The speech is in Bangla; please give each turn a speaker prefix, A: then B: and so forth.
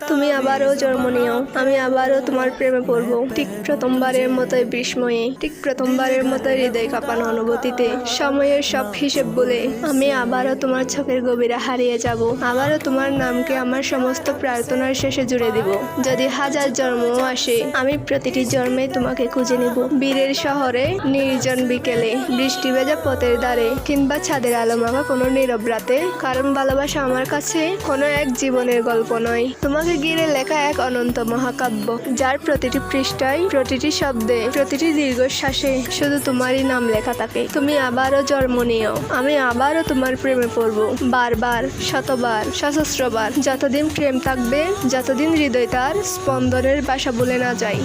A: তুমি আবারও জন্ম নিও, আমি আবারও তোমার প্রেমে পড়ব, ঠিক প্রথমবারের মতোই বিস্ময়ে, ঠিক প্রথমবারের মতোই হৃদয় কাঁপানো অনুভূতিতে। সময়ের সব হিসেব বলে আমি আবারও তোমার চোখের গভীরে হারিয়ে যাব, আবারও তোমার নামকে আমার সমস্ত প্রার্থনার শেষে জুড়ে দিব। যদি হাজার জন্মও আসে, আমি প্রতিটি জন্মে তোমাকে খুঁজে নিব। বীরের শহরে, নির্জন বিকেলে, বৃষ্টি ভেজা পথের ধারে, কিংবা ছাদের আলো মাখা কোনো নীরব রাতে। কারণ ভালোবাসা আমার কাছে কোনো এক জীবনের গল্প নয়, তোমাকে ঘিরে লেখা এক অনন্ত মহাকাব্য, যার প্রতিটি পৃষ্ঠায়, প্রতিটি শব্দে, প্রতিটি দীর্ঘশ্বাসে শুধু তোমারই নাম লেখা থাকে। তুমি আবারও জন্ম নিও, আমি আবারও তোমার প্রেমে পড়ব, বারবার, শতবার, সহস্রবার, যতদিন প্রেম থাকবে, যতদিন হৃদয় তার স্পন্দনের বাসা ভুলে না যায়।